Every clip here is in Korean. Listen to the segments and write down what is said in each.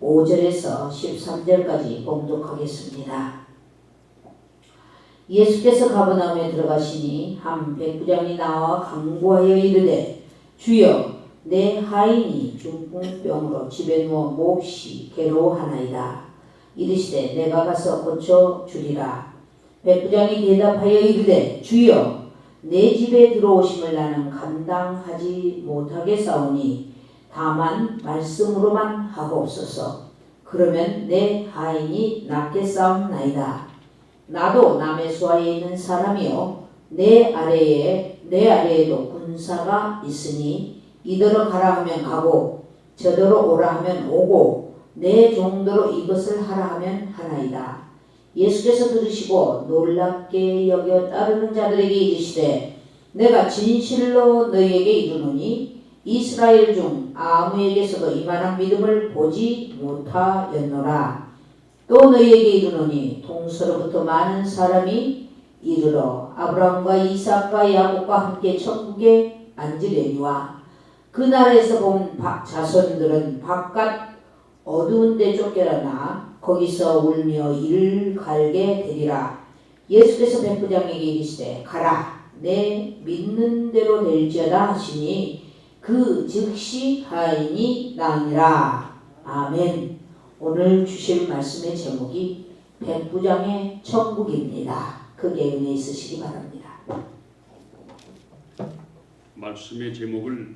5절에서 13절까지 봉독하겠습니다. 예수께서 가버나움에 들어가시니 한 백부장이 나와 간구하여 이르되 주여 내 하인이 중풍병으로 집에 누워 몹시 괴로워하나이다. 이르시되 내가 가서 고쳐주리라. 백부장이 대답하여 이르되 주여 내 집에 들어오심을 나는 감당하지 못하겠사오니 다만 말씀으로만 하옵소서. 그러면 내 하인이 낫겠사옵나이다. 나도 남의 수하에 있는 사람이요 내 아래에도 군사가 있으니 이더러 가라 하면 가고 저더러 오라 하면 오고 내 종대로 이것을 하라 하면 하나이다. 예수께서 들으시고 놀랍게 여겨 따르는 자들에게 이르시되 내가 진실로 너희에게 이르노니 이스라엘 중 아무에게서도 이만한 믿음을 보지 못하였노라. 또 너희에게 이르노니 동서로부터 많은 사람이 이르러 아브라함과 이삭과 야곱과 함께 천국에 앉으려니와 그 나라에서 본 자손들은 바깥 어두운 데 쫓겨나 거기서 울며 이를 갈게 되리라. 예수께서 백부장에게 이르시되 가라 내 믿는 대로 될지어다 하시니 그 즉시 하인이 나으니라. 아멘. 오늘 주실 말씀의 제목이 백부장의 천국입니다. 크게 은혜 있으시기 바랍니다. 말씀의 제목을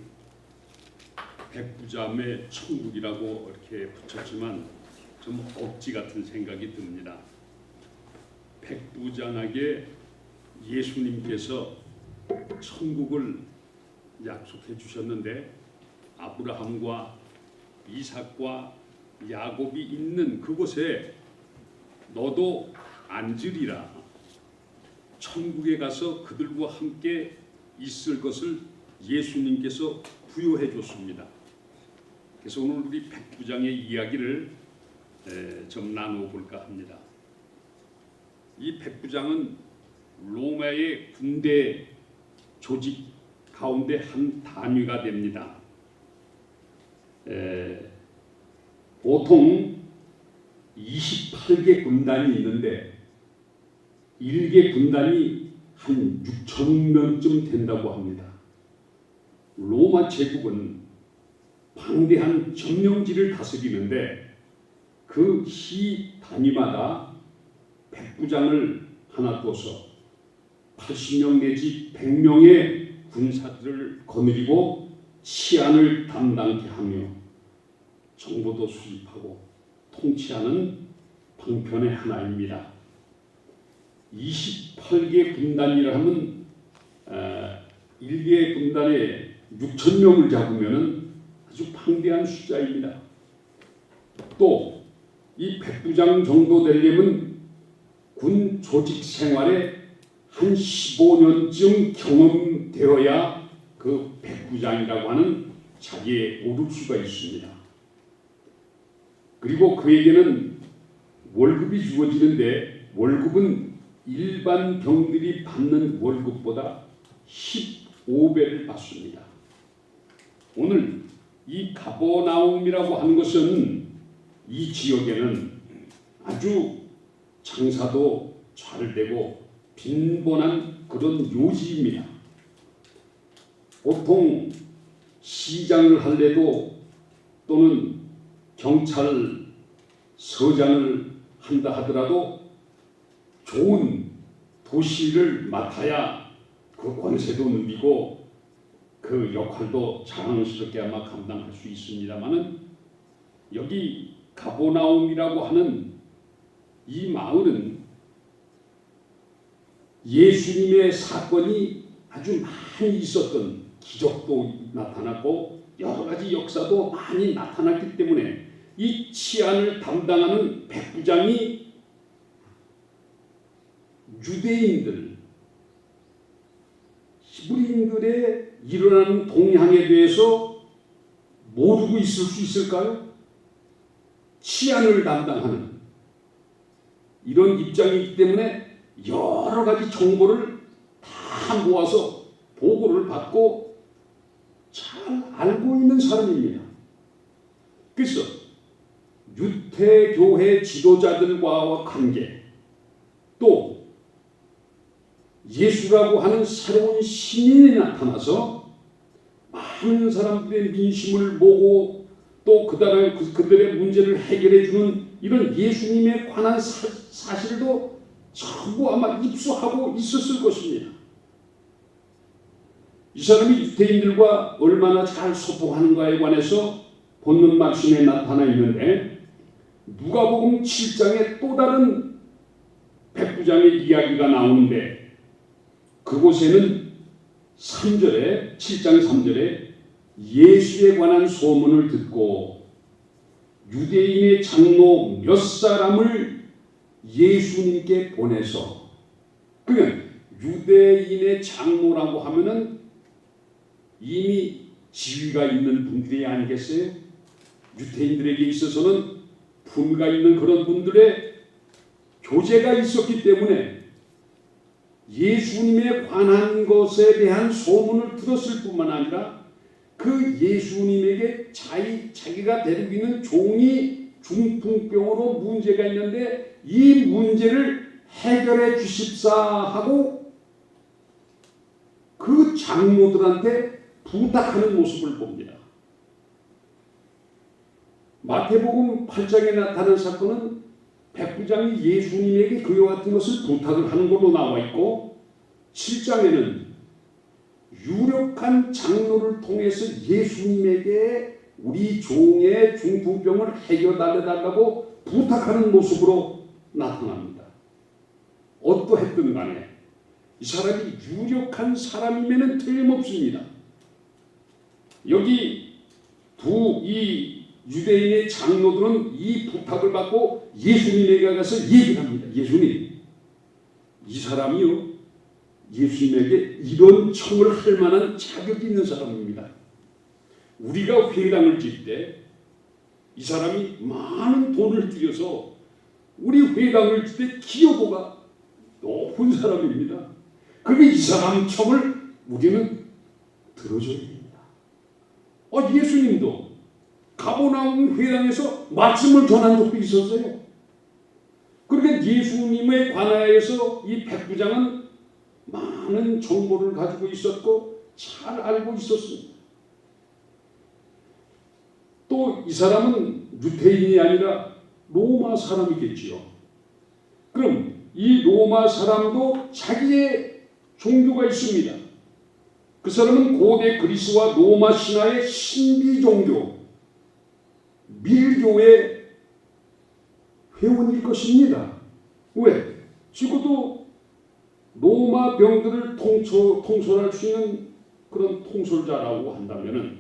백부장의 천국이라고 이렇게 붙였지만 좀 억지 같은 생각이 듭니다. 백부장에게 예수님께서 천국을 약속해 주셨는데 아브라함과 이삭과 야곱이 있는 그곳에 너도 앉으리라. 천국에 가서 그들과 함께 있을 것을 예수님께서 부여해 줬습니다. 그래서 오늘 우리 백부장의 이야기를 좀 나눠볼까 합니다. 이 백부장은 로마의 군대 조직 가운데 한 단위가 됩니다. 보통 28개 군단이 있는데 1개 군단이 한 6천 명쯤 된다고 합니다. 로마 제국은 방대한 점령지를 다스리는데 그 시 단위마다 백부장을 하나 둬서 80명 내지 100명의 군사들을 거느리고 치안을 담당케 하며 정보도 수집하고 통치하는 방편의 하나입니다. 28개 군단이라 하면 1개 군단에 6천 명을 잡으면 아주 방대한 숫자입니다. 또 이 백부장 정도 되려면 군 조직 생활에 한 15년쯤 경험되어야 그 백부장이라고 하는 자리에 오를 수가 있습니다. 그리고 그에게는 월급이 주어지는데 월급은 일반 병들이 받는 월급보다 15배를 받습니다. 오늘 이 가버나움이라고 하는 것은 이 지역에는 아주 장사도 잘 되고 빈번한 그런 요지입니다. 보통 시장을 할래도 또는 경찰서장을 한다 하더라도 좋은 도시를 맡아야 그 권세도 누리고 그 역할도 자랑스럽게 아마 감당할 수 있습니다마는 여기 가버나움이라고 하는 이 마을은 예수님의 사건이 아주 많이 있었던 기적도 나타났고 여러 가지 역사도 많이 나타났기 때문에 이 치안을 담당하는 백부장이 유대인들, 히브리인들의 일어나는 동향에 대해서 모르고 있을 수 있을까요? 치안을 담당하는 이런 입장이기 때문에 여러 가지 정보를 다 모아서 보고를 받고 잘 알고 있는 사람입니다. 그래서 유태교회 지도자들과의 관계, 또 예수라고 하는 새로운 신인이 나타나서 많은 사람들의 민심을 모으고 또 그들의 문제를 해결해 주는 이런 예수님에 관한 사실도 전부 아마 입수하고 있었을 것입니다. 이 사람이 유대인들과 얼마나 잘 소통하는가에 관해서 본문 말씀에 나타나 있는데, 누가복음 7장에 또 다른 백부장의 이야기가 나오는데, 그곳에는 3절에 7장 3절에 예수에 관한 소문을 듣고 유대인의 장로 몇 사람을 예수님께 보내서, 그러니까 유대인의 장로라고 하면은 이미 지위가 있는 분들이 아니겠어요? 유대인들에게 있어서는 품가 있는 그런 분들의 교제가 있었기 때문에 예수님에 관한 것에 대한 소문을 들었을 뿐만 아니라 그 예수님에게 자기가 데리고 있는 종이 중풍병으로 문제가 있는데 이 문제를 해결해 주십사 하고 그 장로들한테 부탁하는 모습을 봅니다. 마태복음 8장에 나타난 사건은 백부장이 예수님에게 그와 같은 것을 부탁을 하는 걸로 나와 있고, 7장에는 유력한 장로를 통해서 예수님에게 우리 종의 중풍병을 해결달라고 부탁하는 모습으로 나타납니다. 어떠했든 간에 이 사람이 유력한 사람이면 틀림없습니다. 여기 이 유대인의 장로들은 이 부탁을 받고 예수님에게 가서 얘기를 합니다. 예수님, 이 사람이요, 예수님에게 이런 청을 할 만한 자격이 있는 사람입니다. 우리가 회당을 지을 때 이 사람이 많은 돈을 들여서 우리 회당을 지을 때 기여도가 높은 사람입니다. 그러니까 이 사람 청을 우리는 들어줘야 됩니다. 예수님도 가버나움 회당에서 말씀을 전한 적도 있었어요. 그러니까 예수님에 관하여서 이 백부장은 많은 정보를 가지고 있었고 잘 알고 있었습니다. 또 이 사람은 유대인이 아니라 로마 사람이겠지요. 그럼 이 로마 사람도 자기의 종교가 있습니다. 그 사람은 고대 그리스와 로마 신화의 신비 종교 밀교의 회원일 것입니다. 왜? 적어도 로마 병들을 통솔할 수 있는 그런 통솔자라고 한다면은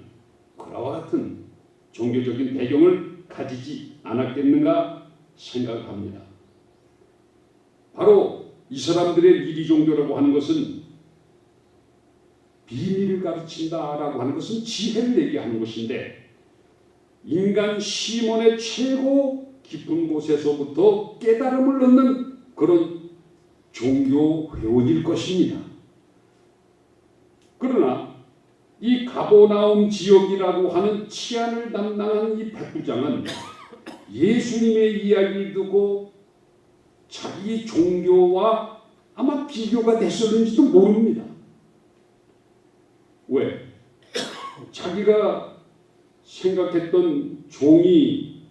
그와 같은 종교적인 배경을 가지지 않았겠는가 생각합니다. 바로 이 사람들의 미리 종교라고 하는 것은 비밀을 가르친다라고 하는 것은 지혜를 얘기하는 것인데, 인간 심원의 최고 깊은 곳에서부터 깨달음을 얻는 그런 종교 회원일 것입니다. 그러나 이 가버나움 지역이라고 하는 치안을 담당한 이 백부장은 예수님의 이야기를 듣고 자기 종교와 아마 비교가 됐었는지도 모릅니다. 왜? 자기가 생각했던 종이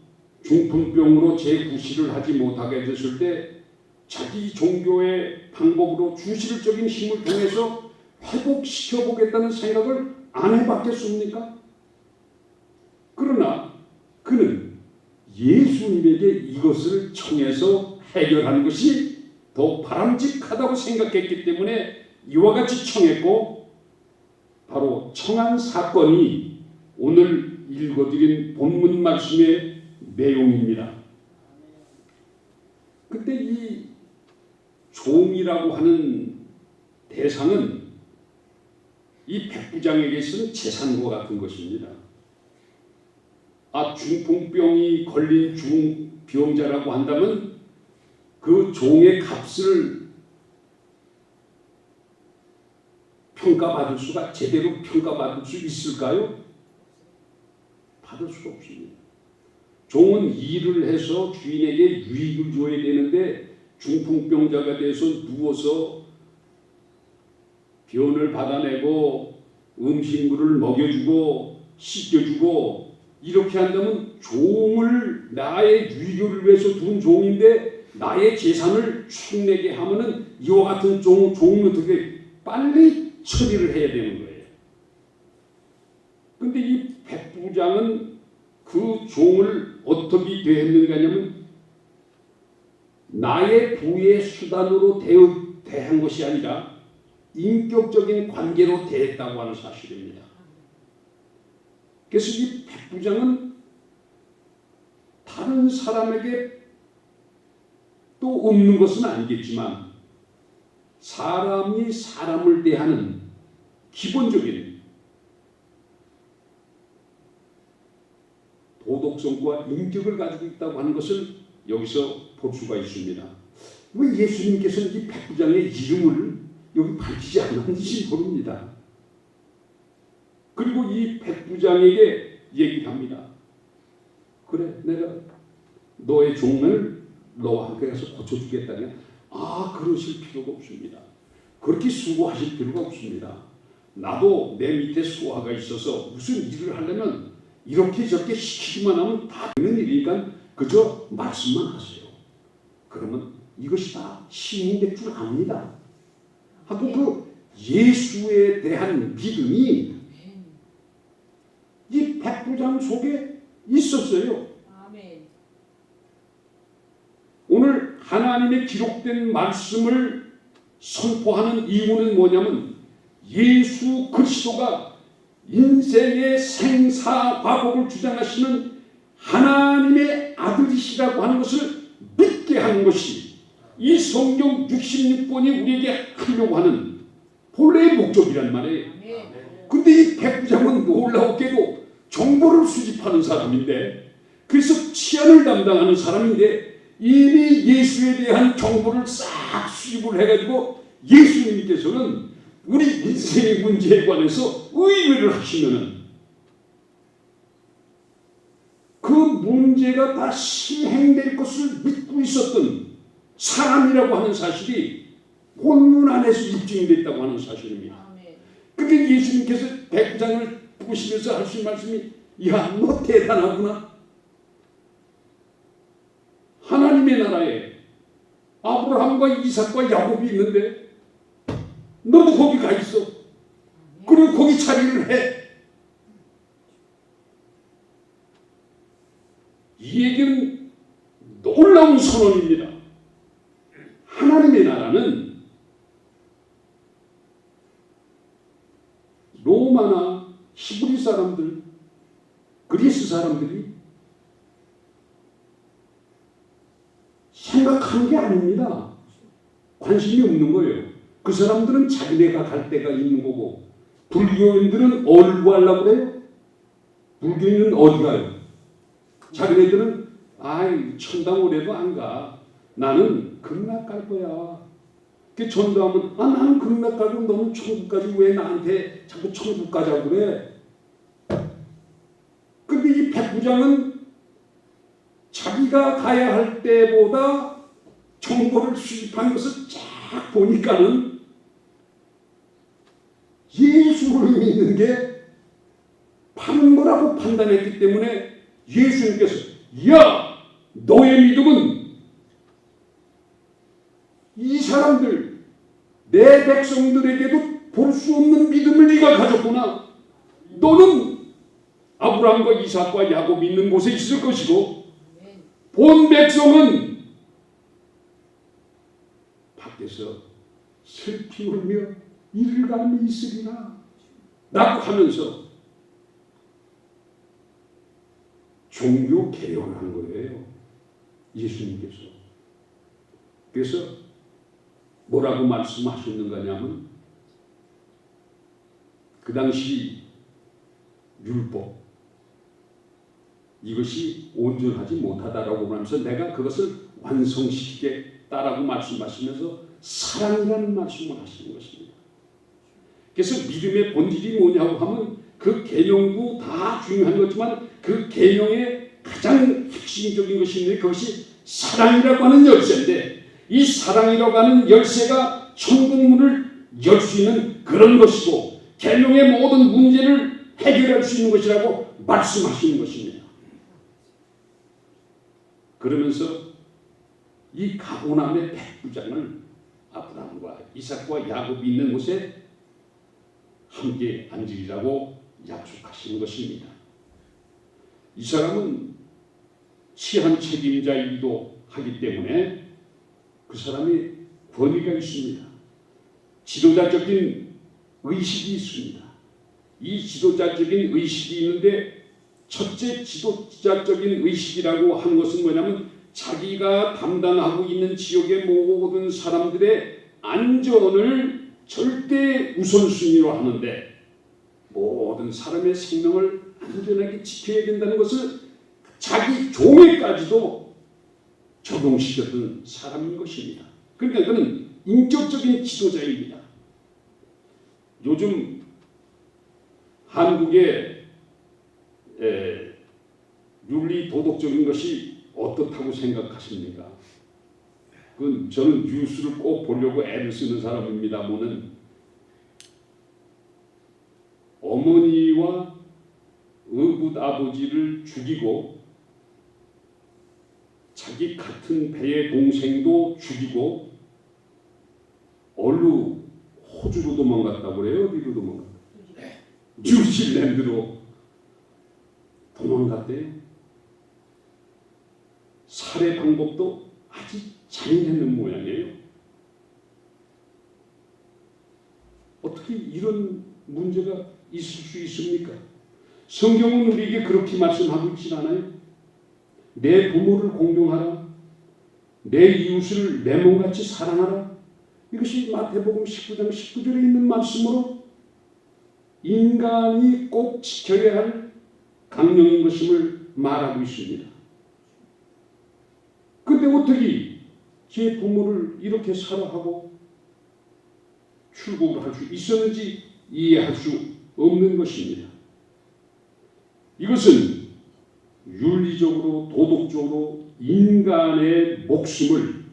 중풍병으로 재구실을 하지 못하게 됐을 때 자기 종교의 방법으로 주실적인 힘을 통해서 회복시켜보겠다는 생각을 안 해봤겠습니까? 그러나 그는 예수님에게 이것을 청해서 해결하는 것이 더 바람직하다고 생각했기 때문에 이와 같이 청했고, 바로 청한 사건이 오늘 읽어드린 본문 말씀의 내용입니다. 그때 이 종이라고 하는 대상은 이 백부장에게서는 재산과 같은 것입니다. 중풍병이 걸린 중병자라고 한다면 그 종의 값을 제대로 평가받을 수 있을까요? 받을 수가 없습니다. 종은 일을 해서 주인에게 유익을 줘야 되는데 중풍병자가 돼서 누워서 변을 받아내고 음식물을 먹여주고 씻겨주고 이렇게 한다면 종을 나의 유익을 위해서 둔 종인데 나의 재산을 축내게 하면은 이와 같은 종은 어떻게 빨리 처리를 해야 되는 거예요. 근데 이 백부장은 그 종을 어떻게 대했는가 하냐면 나의 부의 수단으로 대한 것이 아니라 인격적인 관계로 대했다고 하는 사실입니다. 그래서 이 백부장은 다른 사람에게 또 없는 것은 아니겠지만 사람이 사람을 대하는 기본적인 도덕성과 인격을 가지고 있다고 하는 것을 여기서 볼 수가 있습니다. 왜 예수님께서는 이 백부장의 이름을 여기 밝히지 않았는지 모릅니다. 그리고 이 백부장에게 얘기를 합니다. 그래, 내가 너의 종을 너와 함께 가서 고쳐주겠다면 그러실 필요가 없습니다. 그렇게 수고하실 필요가 없습니다. 나도 내 밑에 수하가 있어서 무슨 일을 하려면 이렇게 저렇게 시키기만 하면 다 되는 일이니까 그저 말씀만 하세요. 그러면 이것이 다 신이 될 줄 압니다. 하고 그 예수에 대한 믿음이 이 백부장 속에 있었어요. 아멘. 오늘 하나님의 기록된 말씀을 선포하는 이유는 뭐냐면 예수 그리스도가 인생의 생사과복을 주장하시는 하나님의 아들이시라고 하는 것을 믿게 하는 것이 이 성경 66권이 우리에게 하려고 하는 본래의 목적이란 말이에요. 근데 이 백부장은 놀라웠게도 정보를 수집하는 사람인데 그래서 치안을 담당하는 사람인데 이미 예수에 대한 정보를 싹 수집을 해가지고 예수님께서는 우리 인생의 문제에 관해서 의뢰를 하시면은 그 문제가 다 실행될 것을 믿고 있었던 사람이라고 하는 사실이 본문 안에서 입증됐다고 하는 사실입니다. 그게 예수님께서 백부장을 보시면서 하신 말씀이 야, 너 대단하구나. 하나님의 나라에 아브라함과 이삭과 야곱이 있는데 너도 거기 가 있어. 그리고 거기 자리를 해. 이 얘기는 놀라운 선언입니다. 하나님의 나라는 로마나 히브리 사람들, 그리스 사람들이 생각하는 게 아닙니다. 관심이 없는 거예요. 그 사람들은 자기네가 갈 데가 있는 거고 불교인들은 어디를 구하려고 그래요? 불교인은 어디 가요? 자기네들은 천당 오래도 안 가. 나는 극락 갈 거야. 그 전도하면 나는 극락 가고 너는 천국까지 왜 나한테 자꾸 천국 가자고 그래? 근데 이 백부장은 자기가 가야 할 때보다 정보를 수집한 것을 쫙 보니까는 예수를 믿는 게 바른 거라고 판단했기 때문에 예수님께서 야, 너의 믿음은 이 사람들 내 백성들에게도 볼 수 없는 믿음을 네가 가졌구나. 너는 아브라함과 이삭과 야곱이 있는 곳에 있을 것이고 본 백성은 밖에서 슬피 울며 이를 갈미 있으리라 라고 하면서 종교 개혁을 한 거예요. 예수님께서. 그래서 뭐라고 말씀하셨는가 하냐면 그 당시 율법 이것이 온전하지 못하다라고 하면서 내가 그것을 완성시키겠다라고 말씀하시면서 사랑이라는 말씀을 하시는 것입니다. 그래서 믿음의 본질이 뭐냐고 하면 그 계명도 다 중요한 거지만 그 계명의 가장 가장 핵심적인 것이 있는데 그것이 사랑이라고 하는 열쇠인데 이 사랑이라고 하는 열쇠가 천국문을 열 수 있는 그런 것이고 계명의 모든 문제를 해결할 수 있는 것이라고 말씀하시는 것입니다. 그러면서 이 가보남의 백부장을 아브라함과 이삭과 야곱이 있는 곳에 함께 앉으리라고 약속하시는 것입니다. 이 사람은 치안 책임자이기도 하기 때문에 그 사람이 권위가 있습니다. 지도자적인 의식이 있습니다. 이 지도자적인 의식이 있는데 첫째 지도자적인 의식이라고 하는 것은 뭐냐면 자기가 담당하고 있는 지역의 모든 사람들의 안전을 절대 우선순위로 하는데 모든 사람의 생명을 안전하게 지켜야 된다는 것을 자기 종에까지도 적용시켰던 사람인 것입니다. 그러니까 그는 인격적인 지도자입니다. 요즘 한국의 윤리 도덕적인 것이 어떻다고 생각하십니까? 그건 저는 뉴스를 꼭 보려고 애를 쓰는 사람입니다만은 어머니와 의붓 아버지를 죽이고 자기 같은 배의 동생도 죽이고 얼루 호주로 도망갔다고 그래요? 어디로 도망갔다? 뉴질랜드로 도망갔대요. 살해 방법도 아주 잔인했는 모양이에요. 어떻게 이런 문제가 있을 수 있습니까? 성경은 우리에게 그렇게 말씀하고 있지 않아요? 내 부모를 공경하라. 내 이웃을 내 몸같이 사랑하라. 이것이 마태복음 19장 19절에 있는 말씀으로 인간이 꼭 지켜야 할 강령인 것임을 말하고 있습니다. 그런데 어떻게 제 부모를 이렇게 사랑하고 출국을 할 수 있었는지 이해할 수 없는 것입니다. 이것은 윤리적으로 도덕적으로 인간의 목숨을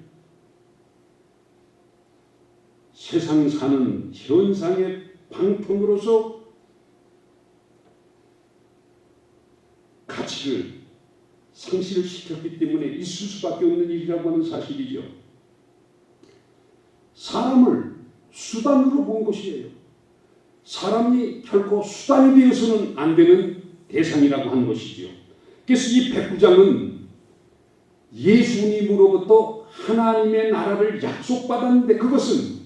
세상 사는 현상의 방편으로서 가치를 상실시켰기 때문에 있을 수밖에 없는 일이라고 하는 사실이죠. 사람을 수단으로 본 것이에요. 사람이 결코 수단이 되어서는 안 되는 대상이라고 하는 것이죠. 그래서 이 백부장은 예수님으로부터 하나님의 나라를 약속받았는데 그것은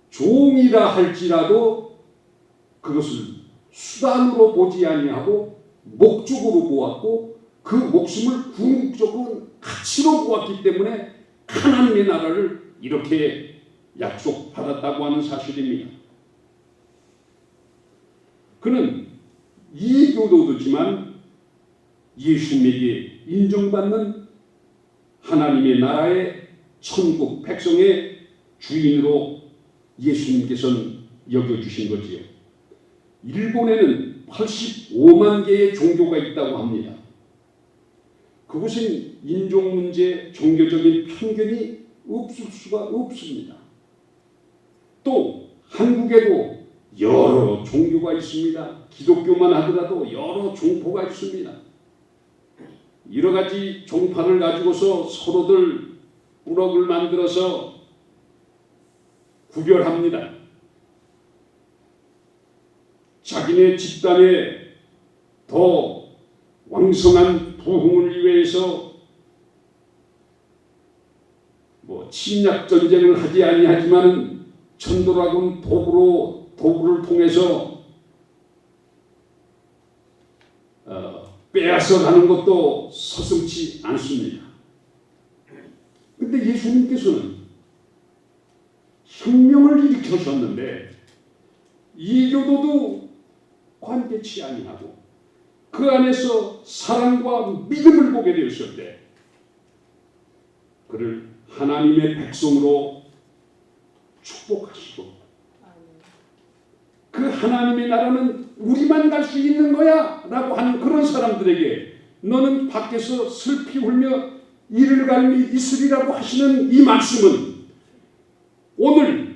종이라 할지라도 그것을 수단으로 보지 아니하고 목적으로 보았고 그 목숨을 궁극적으로 가치로 보았기 때문에 하나님의 나라를 이렇게 약속받았다고 하는 사실입니다. 그는 이교도지만 예수님에게 인정받는 하나님의 나라의 천국 백성의 주인으로 예수님께서는 여겨주신 거지요. 일본에는 85만 개의 종교가 있다고 합니다. 그곳엔 인종 문제, 종교적인 편견이 없을 수가 없습니다. 또 한국에도 여러 종교가 있습니다. 기독교만 하더라도 여러 종파가 있습니다. 여러 가지 종파를 가지고서 서로들 우럭을 만들어서 구별합니다. 자기네 집단에 더 왕성한 부흥을 위해서 침략 전쟁을 하지 아니하지만 천도라곤 도구를 통해서 빼앗아 가는 것도 서슴지 않습니다. 그런데 예수님께서는 혁명을 일으키셨는데 이교도도 관대치 아니하고 그 안에서 사랑과 믿음을 보게 되었을 때 그를 하나님의 백성으로 축복하시고 그 하나님의 나라는 우리만 갈 수 있는 거야 라고 하는 그런 사람들에게 너는 밖에서 슬피 울며 이를 갈미 있으리라고 하시는 이 말씀은 오늘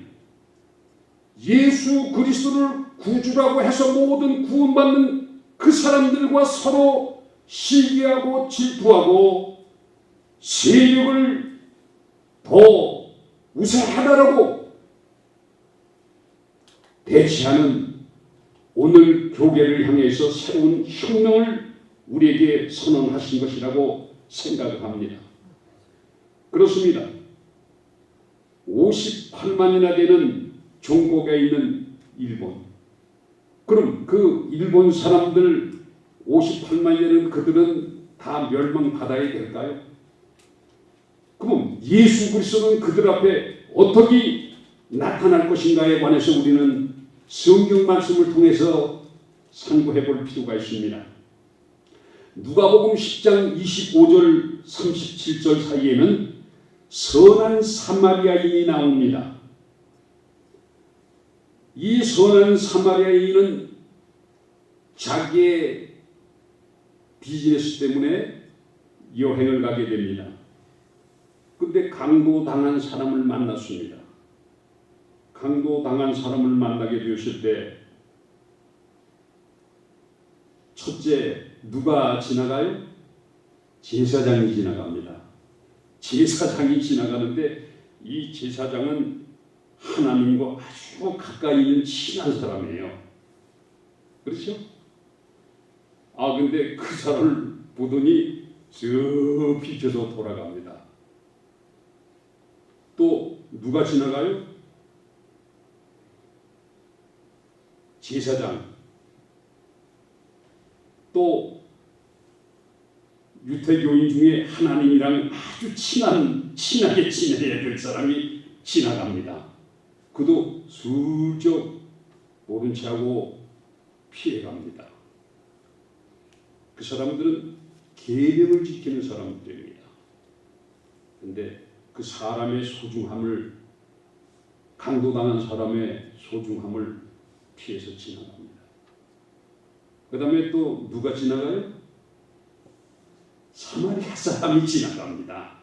예수 그리스도를 구주라고 해서 모든 구원받는 그 사람들과 서로 시기하고 질투하고 세력을 더 우세하다라고 대치하는 오늘 교회를 향해서 새로운 혁명을 우리에게 선언하신 것이라고 생각을 합니다. 그렇습니다. 58만이나 되는 종국에 있는 일본. 그럼 그 일본 사람들 58만이라는 그들은 다 멸망받아야 될까요? 그럼 예수 그리스도는 그들 앞에 어떻게 나타날 것인가에 관해서 우리는 성경 말씀을 통해서 상고해 볼 필요가 있습니다. 누가복음 10장 25절 37절 사이에는 선한 사마리아인이 나옵니다. 이 선한 사마리아인은 자기의 비즈니스 때문에 여행을 가게 됩니다. 근데 강도당한 사람을 만났습니다. 강도당한 사람을 만나게 되었을 때 첫째 누가 지나가요? 제사장이 지나갑니다. 제사장이 지나가는데 이 제사장은 하나님과 아주 가까이 있는 친한 사람이에요. 그렇죠? 근데 그 사람을 보더니 저 비켜서 돌아갑니다. 또 누가 지나가요? 제사장. 또 유태교인 중에 하나님이랑 아주 친하게 지내야 될 사람이 지나갑니다. 그도 슬쩍 모른 체하고 피해갑니다. 그 사람들은 계명을 지키는 사람들입니다. 그런데 그 사람의 소중함을, 강도당한 사람의 소중함을 피해서 지나갑니다. 그 다음에 또 누가 지나가요? 사마리아 사람이 지나갑니다.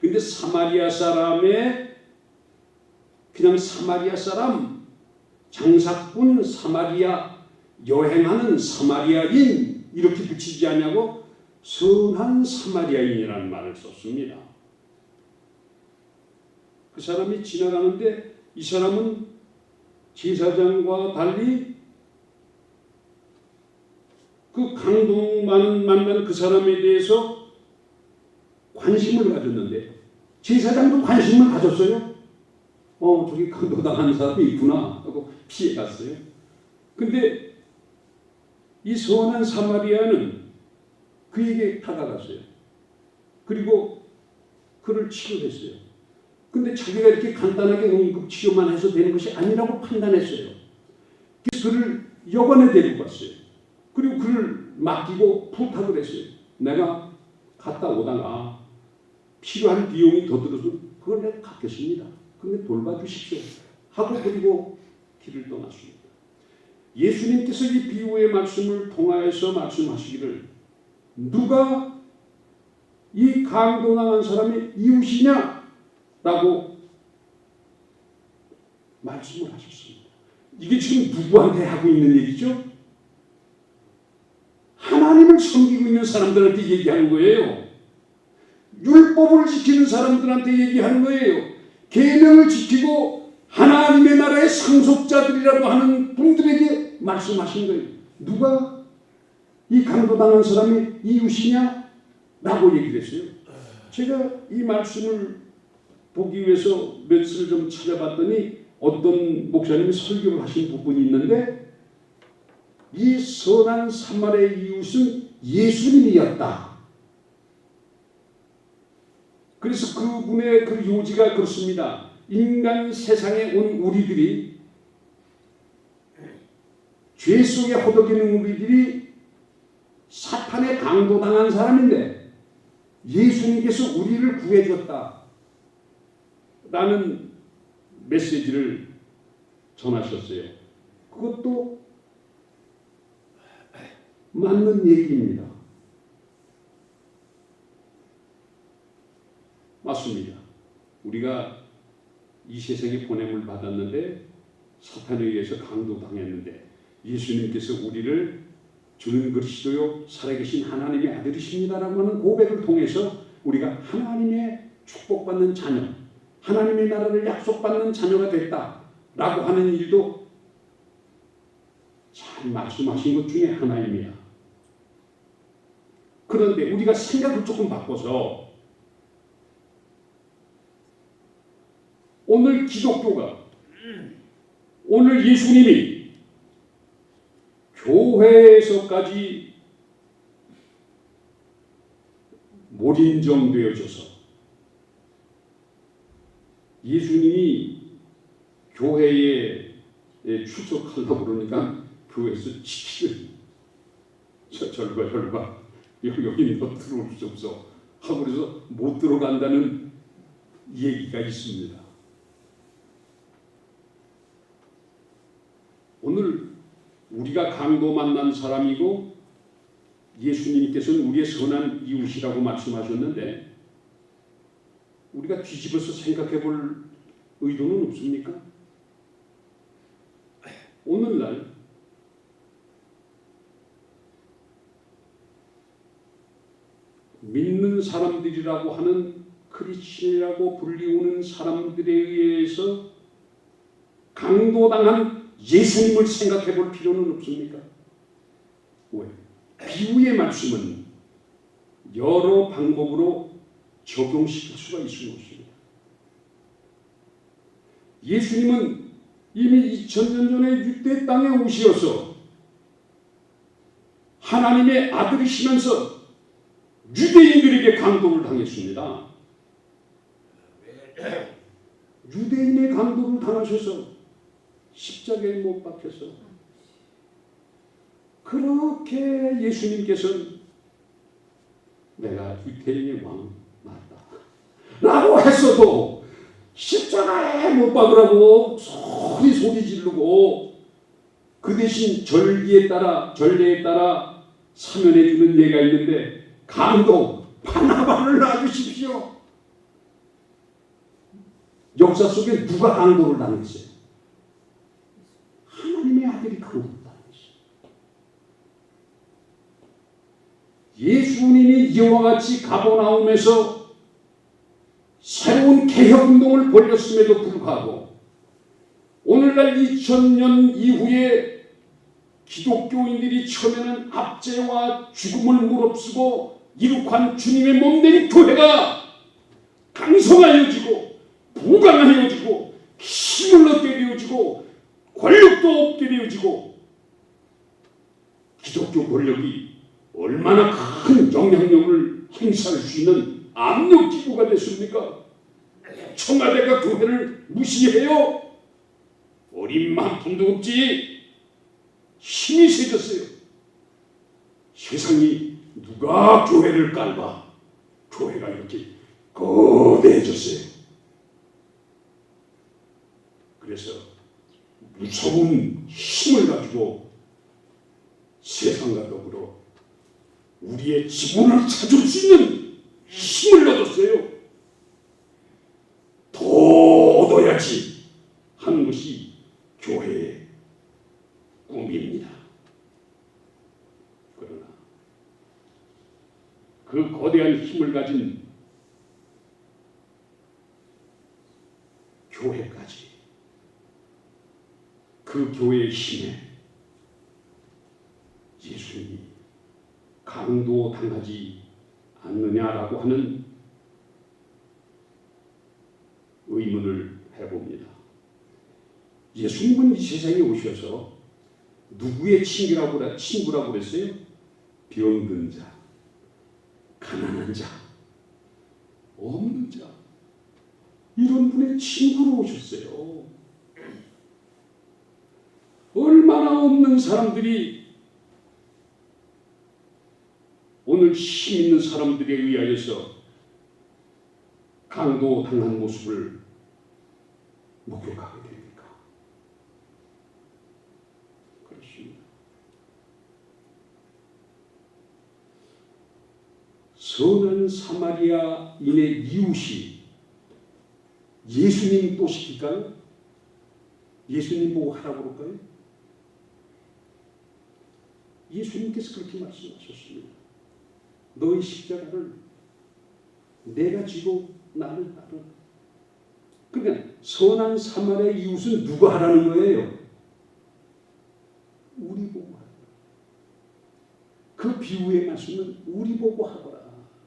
근데 사마리아 사람의 그냥 사마리아 사람, 장사꾼, 사마리아 여행하는 사마리아인 이렇게 붙이지 않냐고 선한 사마리아인이라는 말을 썼습니다. 그 사람이 지나가는데 이 사람은 제사장과 달리 그 강도만 만난 그 사람에 대해서 관심을 가졌는데 제사장도 관심을 가졌어요. 저기 강도당한 사람이 있구나 하고 피해갔어요. 근데 이 선한 사마리아는 그에게 다가갔어요. 그리고 그를 치료했어요. 근데 자기가 이렇게 간단하게 응급치료만 해서 되는 것이 아니라고 판단했어요. 그래서 그를 여관에 데리고 갔어요. 그리고 그를 맡기고 부탁을 했어요. 내가 갔다 오다가 필요한 비용이 더 들어서 그걸 내가 갚겠습니다. 그런데 돌봐주십시오 하고 그리고 길을 떠났습니다. 예수님께서 이 비유의 말씀을 통하여서 말씀하시기를 누가 이 강도당한 사람의 이웃이냐? 라고 말씀을 하셨습니다. 이게 지금 누구한테 하고 있는 얘기죠? 하나님을 섬기고 있는 사람들한테 얘기하는 거예요. 율법을 지키는 사람들한테 얘기하는 거예요. 계명을 지키고 하나님의 나라의 상속자들이라고 하는 분들에게 말씀하신 거예요. 누가 이 강도당한 사람이 이웃이냐? 라고 얘기를 했어요. 제가 이 말씀을 보기 위해서 몇을 좀 찾아봤더니 어떤 목사님이 설교를 하신 부분이 있는데 이 선한 사마리아 이웃은 예수님이었다. 그래서 그분의 그 요지가 그렇습니다. 인간 세상에 온 우리들이 죄 속에 허덕이는 우리들이 사탄에 강도당한 사람인데 예수님께서 우리를 구해줬다 라는 메시지를 전하셨어요. 그것도 맞는 얘기입니다. 맞습니다. 우리가 이 세상에 보냄을 받았는데 사탄에 의해서 강도당했는데 예수님께서 우리를 주는 그리스도요 살아계신 하나님의 아들이십니다라고 하는 고백을 통해서 우리가 하나님의 축복받는 자녀, 하나님의 나라를 약속받는 자녀가 됐다라고 하는 일도 잘 말씀하신 것 중에 하나입니다. 그런데 우리가 생각을 조금 바꿔서 오늘 기독교가, 오늘 예수님이 교회에서까지 몰인정되어져서 예수님이 교회에 출석하려고 그러니까 교회에서 지키는 절과 여기 너 들어올 수 없어 하고 그래서 못 들어간다는 얘기가 있습니다. 오늘 우리가 강도 만난 사람이고 예수님께서는 우리의 선한 이웃이라고 말씀하셨는데 우리가 뒤집어서 생각해 볼 의도는 없습니까? 오늘날 믿는 사람들이라고 하는 크리스천이라고 불리우는 사람들에 의해서 강도당한 예수님을 생각해 볼 필요는 없습니까? 왜? 비유의 말씀은 여러 방법으로 적용시킬 수가 있을 것입니다. 예수님은 이미 2000년 전에 유대 땅에 오시어서 하나님의 아들이시면서 유대인들에게 강도를 당했습니다. 유대인의 강도를 당하셔서 십자가에 못 박혀서 그렇게 예수님께서는 내가 유대인의 왕 맞다 라고 했어도 십자가에 못 박으라고 소리 지르고 그 대신 전례에 따라 사면해 주는 예가 있는데 강도 바나바를 놔주십시오. 역사 속에 누가 강도를 당했어요? 하나님의 아들이 강도를 당했어요. 예수님이 이와 같이 가버나움에서 새로운 개혁운동을 벌였음에도 불구하고 오늘날 2000년 이후에 기독교인들이 처음에는 압제와 죽음을 무릅쓰고 이룩한 주님의 몸된 교회가 강성하여지고 부강하여지고 힘을 얻게 되어지고 권력도 얻게 되어지고 기독교 권력이 얼마나 큰 영향력을 행사할 수 있는 압력기구가 됐습니까? 청와대가 교회를 무시해요? 어린 만품도 없지. 힘이 세졌어요. 세상이 누가 교회를 깔봐 교회가 이렇게 거대해졌어요. 그래서 무서운 힘을 가지고 세상과 더불어 우리의 지분을 찾을 수 있는 힘을 얻었어요. 더 얻어야지 하는 것이 교회의 꿈입니다. 그러나 그 거대한 힘을 가진 교회까지 그 교회의 힘에 예수님이 강도당하지 않느냐라고 하는 의문을 해봅니다. 예수님은 이 세상에 오셔서 누구의 친구라고 그랬어요? 병든 자, 가난한 자, 없는 자 이런 분의 친구로 오셨어요. 얼마나 없는 사람들이 오늘 힘 있는 사람들에 의하여서 강도당한 모습을 목격하게 됩니까? 그렇습니다. 선한 사마리아인의 이웃이 예수님 또 시킬까요? 예수님 보고 하라고 그럴까요? 예수님께서 그렇게 말씀하셨습니다. 너의 십자가를 내가 지고 나를 따르라. 그러니까 선한 사마리아 이웃은 누가 하라는 거예요? 우리 보고 하라. 그 비유의 말씀은 우리 보고 하거라.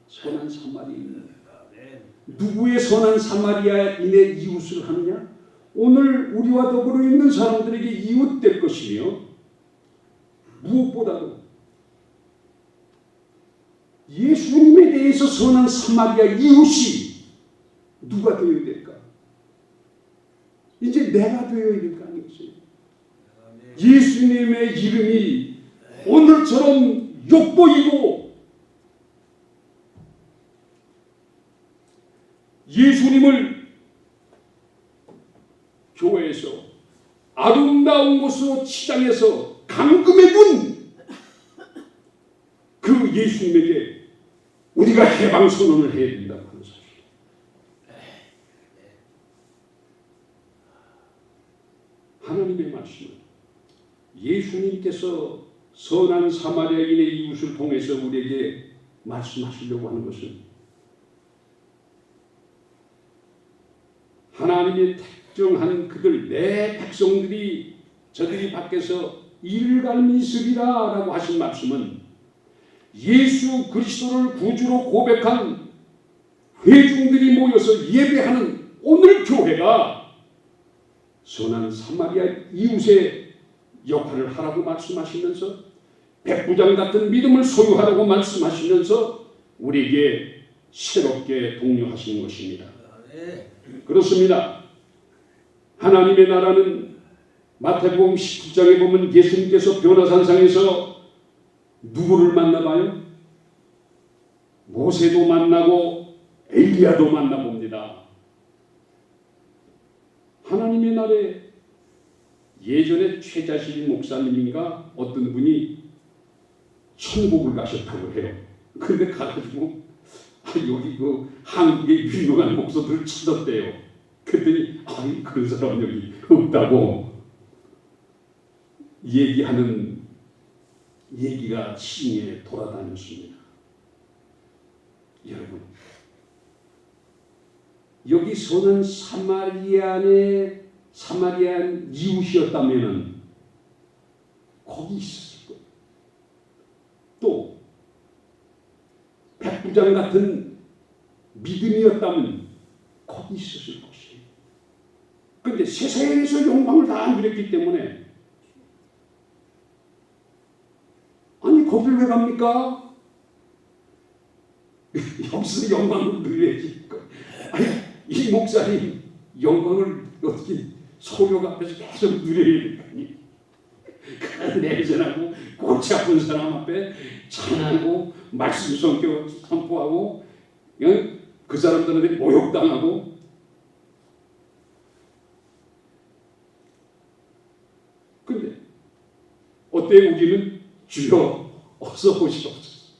선한 사마리아인. 누구의 선한 사마리아인의 이웃을 하느냐? 오늘 우리와 더불어 있는 사람들에게 이웃 될 것이며, 무엇보다도 예수님에 대해서 선한 사마리아 이웃이 누가 되어야 될까? 이제 내가 되어야 될 거 아니겠어요? 예수님의 이름이 오늘처럼 욕보이고 예수님을 교회에서 아름다운 곳으로 치장해서 감금해 둔 그 예수님에게 우리가 해방 선언을 해야 된다고 하는 사실. 하나님의 말씀은 예수님께서 선한 사마리아인의 이웃을 통해서 우리에게 말씀하시려고 하는 것은 하나님의 특정한 그들 내 백성들이 저들이 밖에서 일갈미스리라 라고 하신 말씀은 예수 그리스도를 구주로 고백한 회중들이 모여서 예배하는 오늘 교회가 선한 사마리아 이웃의 역할을 하라고 말씀하시면서 백부장 같은 믿음을 소유하라고 말씀하시면서 우리에게 새롭게 독려하시는 것입니다. 그렇습니다. 하나님의 나라는 마태복음 19장에 보면 예수님께서 변화산상에서 누구를 만나봐요? 모세도 만나고 엘리야도 만나봅니다. 하나님의 나라에 예전에 최자실 목사님인가 어떤 분이 천국을 가셨다고 해요. 근데 가가지고 여기 그 한국의 유명한 목사들을 찾았대요. 그랬더니 그런 사람 여기 없다고 얘기하는 얘기가 시내에 돌아다녔습니다. 여러분, 여기 선한 사마리안 이웃이었다면은 거기 있었을 거예요. 또 백부장 같은 믿음이었다면 거기 있었을 것이에요. 그런데 세상에서 영광을 다 누렸기 때문에 아니 거길 왜 갑니까? 여기서 영광을 누려야지. 아니 이 목사님 영광을 어떻게 소욕 앞에서 계속 누려야 될 거 아니에요. 내전하고 골치 아픈 사람 앞에 찬양하고 말씀 성격 선포하고 그 사람들한테 모욕당하고 근데 어때 우리는 주여 어서 오시옵소서.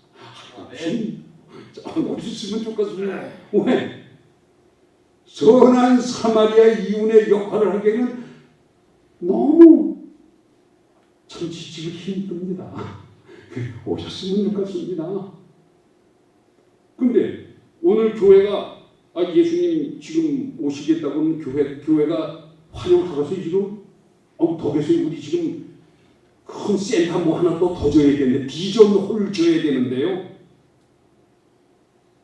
오셨으면 좋겠습니다. 왜? 선한 사마리아 이웃의 역할을 하기에는 너무 참 지치고 힘듭니다. 오셨으면 좋겠습니다. 근데 오늘 교회가 예수님 지금 오시겠다고 하면 교회가 환영하고서 지금 덕에서 우리 지금 큰 센터 뭐 하나 또 더 줘야 되는데 비전홀 줘야 되는데요.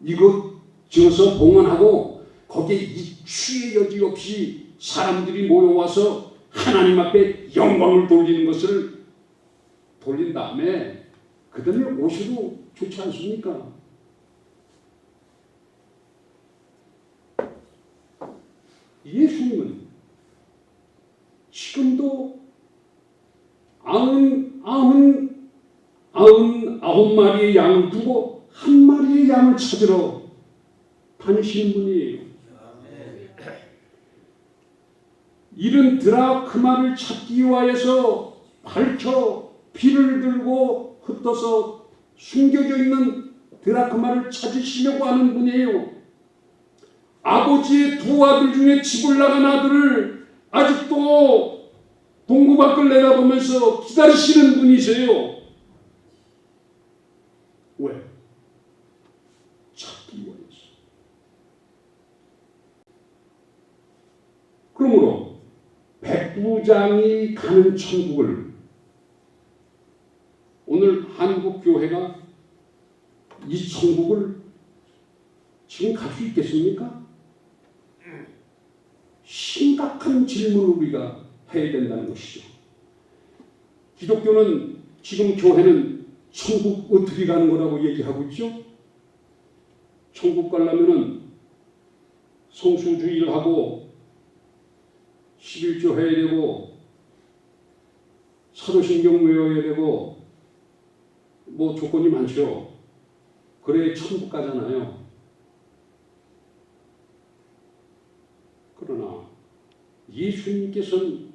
이거 지어서 봉헌하고 거기에 이치의 여지 없이 사람들이 모여와서 하나님 앞에 영광을 돌리는 것을 돌린 다음에 그 다음에 오셔도 좋지 않습니까? 예수님은 지금도 99마리의 양을 두고 한 마리의 양을 찾으러 다니시는 분이에요. 이른 드라크마를 찾기 위하여서 밝혀 비를 들고 흩어서 숨겨져 있는 드라크마를 찾으시려고 하는 분이에요. 아버지의 두 아들 중에 집을 나간 아들을 아직도 동구 밖을 내다보면서 기다리시는 분이세요. 왜? 찾기 위해서. 그러므로 백부장이 가는 천국을 오늘 한국 교회가 이 천국을 지금 갈 수 있겠습니까? 심각한 질문을 우리가 해야 된다는 것이죠. 기독교는 지금 교회는 천국 어떻게 가는 거라고 얘기하고 있죠? 천국 가려면은 성수주의를 하고 11조 해야 되고 사도신경 외워야 되고 뭐 조건이 많죠. 그래야 천국 가잖아요. 그러나 예수님께서는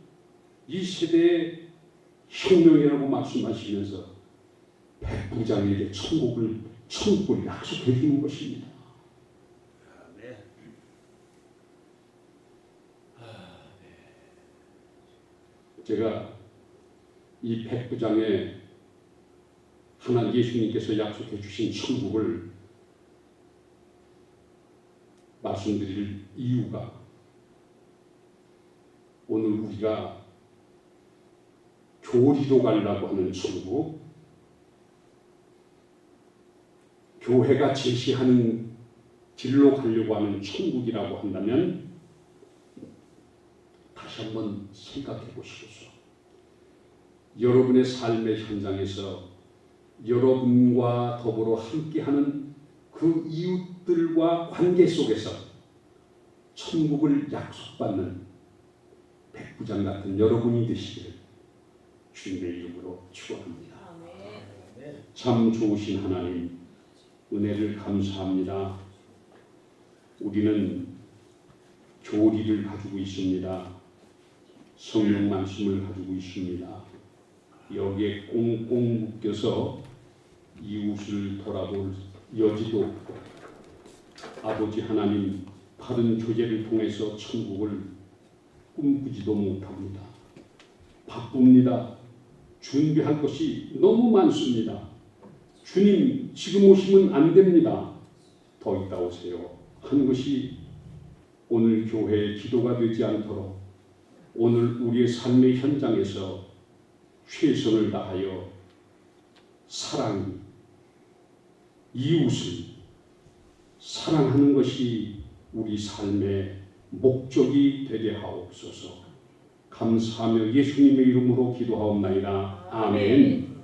이 세대의 혁명이라고 말씀하시면서 백부장에게 천국을 약속해 주는 것입니다. 제가 이 백부장에 하나님 예수님께서 약속해 주신 천국을 말씀드릴 이유가 오늘 우리가 교리로 가려고 하는 천국, 교회가 제시하는 길로 가려고 하는 천국이라고 한다면 다시 한번 생각해 보시겠소. 여러분의 삶의 현장에서 여러분과 더불어 함께하는 그 이웃들과 관계 속에서 천국을 약속받는 백부장 같은 여러분이 되시기를 주님의 이름으로 축원합니다. 참 좋으신 하나님, 은혜를 감사합니다. 우리는 교리를 가지고 있습니다. 성령 말씀을 가지고 있습니다. 여기에 꽁꽁 묶여서 이웃을 돌아볼 여지도 없고 아버지 하나님 받은 교제를 통해서 천국을 꿈꾸지도 못합니다. 바쁩니다. 준비할 것이 너무 많습니다. 주님 지금 오시면 안 됩니다. 더 있다 오세요. 한 것이 오늘 교회의 기도가 되지 않도록 오늘 우리의 삶의 현장에서 최선을 다하여 사랑, 이웃을 사랑하는 것이 우리 삶의 목적이 되게 하옵소서. 감사하며 예수님의 이름으로 기도하옵나이다. 아멘.